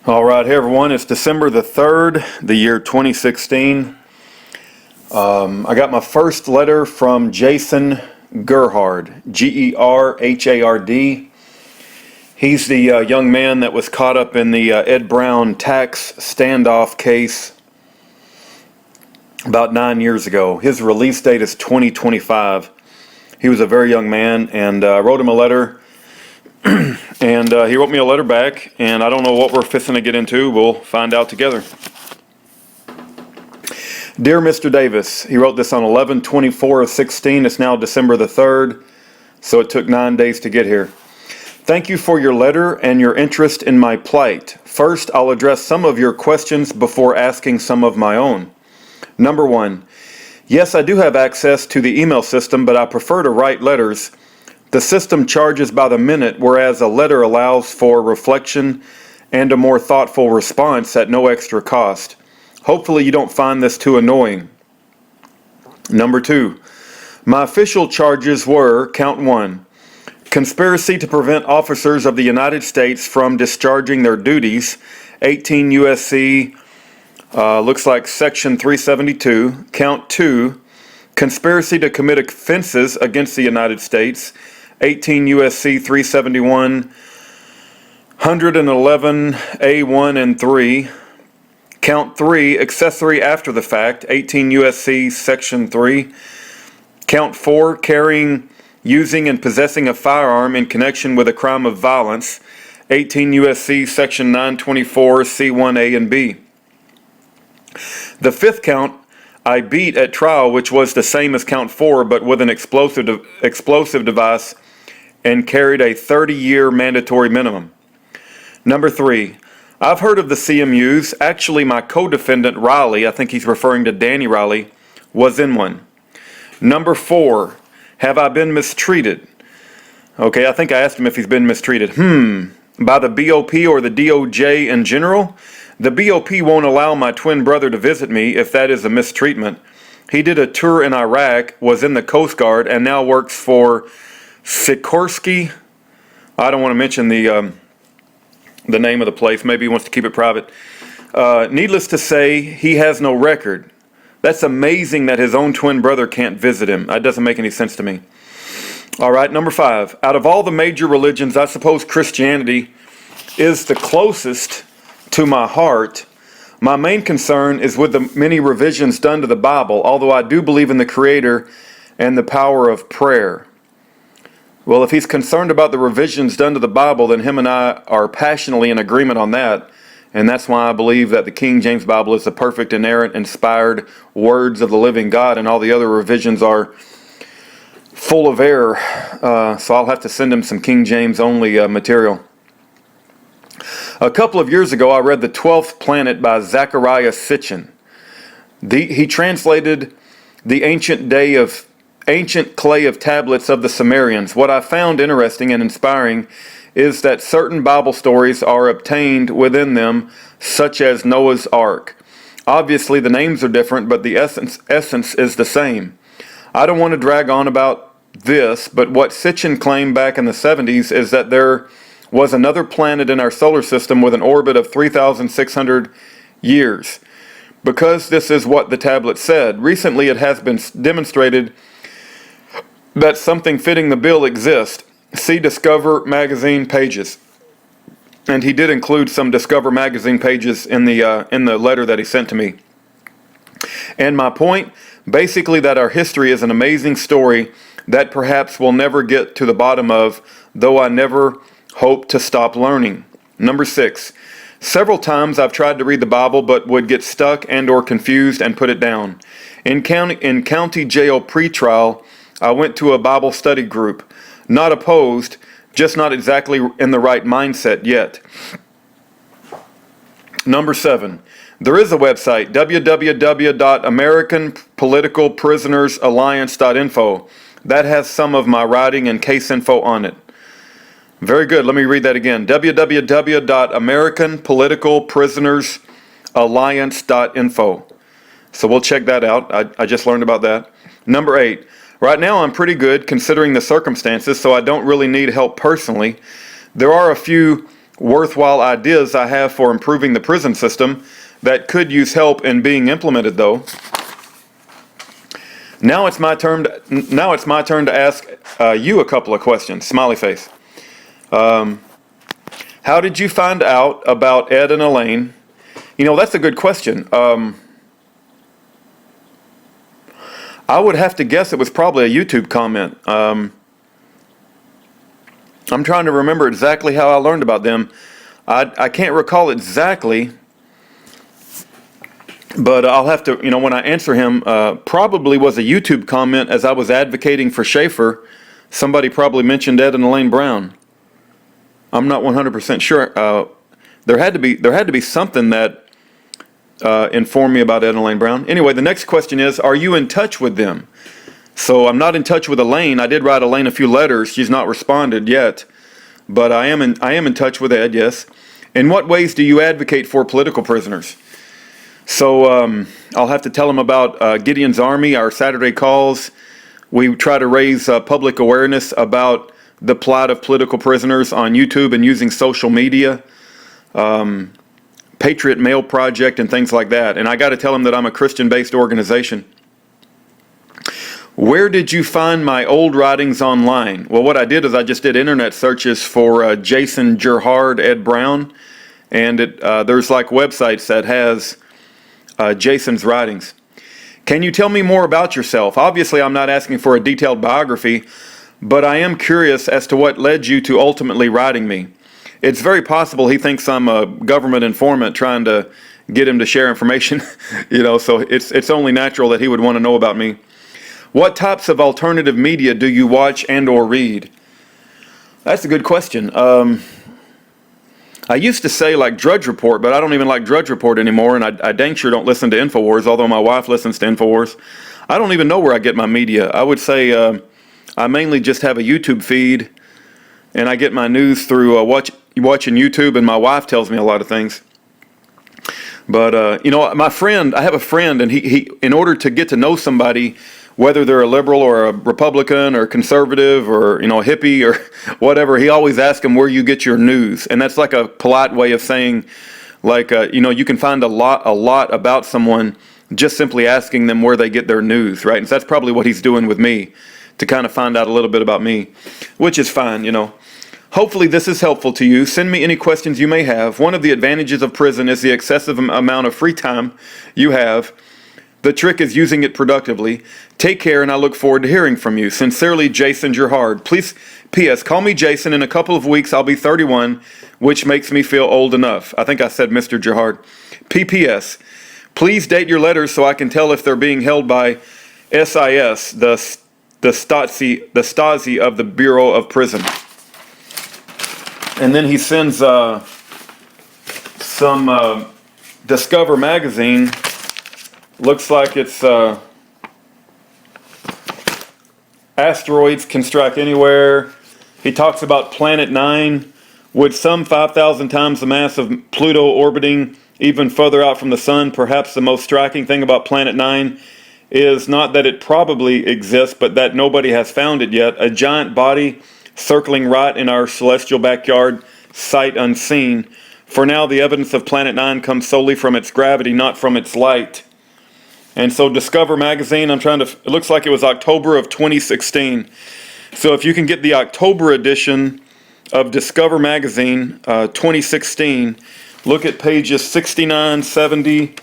All right, hey everyone, it's December the 3rd, the year 2016. I got my first letter from Jason Gerhard, Gerhard. He's the young man that was caught up in the Ed Brown tax standoff case about 9 years ago. His release date is 2025. He was a very young man, and I wrote him a letter. And he wrote me a letter back, and I don't know what we're fixing to get into. We'll find out together. Dear Mr. Davis, he wrote this on 11/24/16. It's now December the 3rd, so it took 9 days to get here. Thank you for your letter and your interest in my plight. First, I'll address some of your questions before asking some of my own. Number one, yes, I do have access to the email system, but I prefer to write letters. The system charges by the minute, whereas a letter allows for reflection and a more thoughtful response at no extra cost. Hopefully you don't find this too annoying. Number two, my official charges were, count one, conspiracy to prevent officers of the United States from discharging their duties, 18 U.S.C., looks like section 372. Count two, conspiracy to commit offenses against the United States, 18 U.S.C. 371, 111 A1 and 3. Count 3, accessory after the fact, 18 U.S.C. Section 3. Count 4, carrying, using, and possessing a firearm in connection with a crime of violence, 18 U.S.C. Section 924 C1A and B. The fifth count I beat at trial, which was the same as count 4, but with an explosive device, and carried a 30-year mandatory minimum. Number 3, I've heard of the CMUs. Actually, my co-defendant, Riley, I think he's referring to Danny Riley, was in one. Number 4, have I been mistreated? Okay, I think I asked him if he's been mistreated. By the BOP or the DOJ in general? The BOP won't allow my twin brother to visit me if that is a mistreatment. He did a tour in Iraq, was in the Coast Guard, and now works for Sikorsky. I don't want to mention the name of the place. Maybe he wants to keep it private. Needless to say, he has no record. That's amazing that his own twin brother can't visit him. That doesn't make any sense to me. All right, number 5. Out of all the major religions, I suppose Christianity is the closest to my heart. My main concern is with the many revisions done to the Bible, although I do believe in the Creator and the power of prayer. Well, if he's concerned about the revisions done to the Bible, then him and I are passionately in agreement on that. And that's why I believe that the King James Bible is the perfect, inerrant, inspired words of the living God, and all the other revisions are full of error. So I'll have to send him some King James only material. A couple of years ago, I read The 12th Planet by Zecharia Sitchin. He translated the ancient clay of tablets of the Sumerians. What I found interesting and inspiring is that certain Bible stories are obtained within them, such as Noah's Ark. Obviously, the names are different, but the essence is the same. I don't want to drag on about this, but what Sitchin claimed back in the 70s is that there was another planet in our solar system with an orbit of 3,600 years. Because this is what the tablet said, recently it has been demonstrated that something fitting the bill exists. See Discover magazine pages. And he did include some Discover magazine pages in the letter that he sent to me. And my point, basically that our history is an amazing story that perhaps we'll never get to the bottom of, though I never hope to stop learning. Number 6, several times I've tried to read the Bible but would get stuck and or confused and put it down. In county jail pre-trial, I went to a Bible study group. Not opposed, just not exactly in the right mindset yet. Number 7, there is a website, www.americanpoliticalprisonersalliance.info. That has some of my writing and case info on it. Very good. Let me read that again. www.americanpoliticalprisonersalliance.info. So we'll check that out. I just learned about that. Number 8. Right now I'm pretty good considering the circumstances, so I don't really need help personally. There are a few worthwhile ideas I have for improving the prison system that could use help in being implemented, though. Now it's my turn to ask you a couple of questions. Smiley face. How did you find out about Ed and Elaine? You know, that's a good question. I would have to guess it was probably a YouTube comment. I'm trying to remember exactly how I learned about them. I can't recall exactly, but I'll have to, you know, when I answer him, probably was a YouTube comment as I was advocating for Schaefer. Somebody probably mentioned Ed and Elaine Brown. I'm not 100% sure. There had to be something that informed me about Ed and Elaine Brown. Anyway, the next question is, are you in touch with them? So I'm not in touch with Elaine. I did write Elaine a few letters. She's not responded yet, but I am in touch with Ed. Yes. In what ways do you advocate for political prisoners? So I'll have to tell him about Gideon's Army, our Saturday calls. We try to raise public awareness about the plight of political prisoners on YouTube and using social media, Patriot Mail Project and things like that. And I got to tell him that I'm a Christian-based organization. Where did you find my old writings online? Well, what I did is I just did internet searches for Jason Gerhard, Ed Brown, and there's like websites that has Jason's writings. Can you tell me more about yourself? Obviously, I'm not asking for a detailed biography, but I am curious as to what led you to ultimately writing me. It's very possible he thinks I'm a government informant trying to get him to share information, you know, so it's only natural that he would want to know about me. What types of alternative media do you watch and or read? That's a good question. I used to say like Drudge Report, but I don't even like Drudge Report anymore, and I dang sure don't listen to InfoWars, although my wife listens to InfoWars. I don't even know where I get my media. I would say I mainly just have a YouTube feed, and I get my news through watching YouTube, and my wife tells me a lot of things. But, you know, I have a friend, and he in order to get to know somebody, whether they're a liberal or a Republican or conservative or, you know, a hippie or whatever, he always asks them where you get your news. And that's like a polite way of saying, like, you know, you can find a lot about someone just simply asking them where they get their news, right? And so that's probably what he's doing with me, to kind of find out a little bit about me, which is fine, you know. Hopefully this is helpful to you. Send me any questions you may have. One of the advantages of prison is the excessive amount of free time you have. The trick is using it productively. Take care, and I look forward to hearing from you. Sincerely, Jason Gerhard. Please, P.S. Call me Jason. In a couple of weeks, I'll be 31, which makes me feel old enough. I think I said Mr. Gerhard. P.P.S. Please date your letters so I can tell if they're being held by SIS, the Stasi of the Bureau of Prison. And then he sends some Discover magazine. Looks like it's asteroids can strike anywhere. He talks about Planet 9, with some 5,000 times the mass of Pluto orbiting even further out from the sun. Perhaps the most striking thing about Planet 9 is not that it probably exists, but that nobody has found it yet. A giant body circling right in our celestial backyard, sight unseen. For now, the evidence of Planet 9 comes solely from its gravity, not from its light. And so Discover magazine, it looks like it was October of 2016. So if you can get the October edition of Discover magazine, 2016, look at pages 69, 70,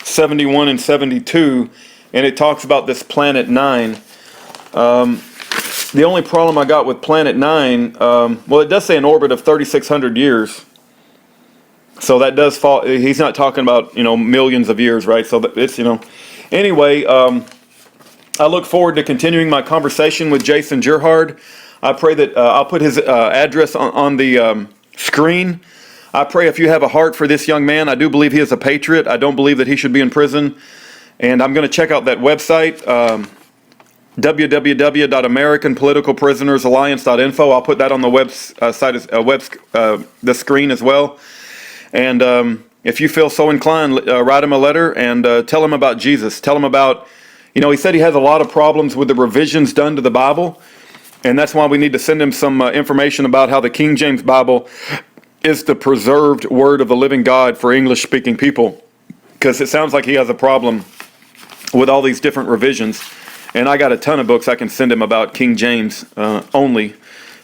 71, and 72, and it talks about this Planet 9. The only problem I got with Planet 9, well, it does say an orbit of 3,600 years. So that does fall. He's not talking about, you know, millions of years, right? So it's, you know. Anyway, I look forward to continuing my conversation with Jason Gerhard. I pray that I'll put his address on the screen. I pray if you have a heart for this young man. I do believe he is a patriot. I don't believe that he should be in prison. And I'm going to check out that website, www.americanpoliticalprisonersalliance.info. I'll put that on the the screen as well. And if you feel so inclined, write him a letter and tell him about Jesus. Tell him about, you know, he said he has a lot of problems with the revisions done to the Bible. And that's why we need to send him some information about how the King James Bible is the preserved word of the living God for English-speaking people, because it sounds like he has a problem with all these different revisions. And I got a ton of books I can send him about King James only,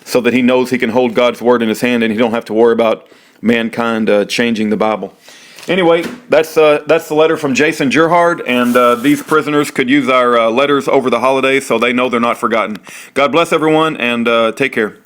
so that he knows he can hold God's word in his hand and he don't have to worry about mankind changing the Bible. Anyway, that's the letter from Jason Gerhard, and these prisoners could use our letters over the holidays so they know they're not forgotten. God bless everyone, and take care.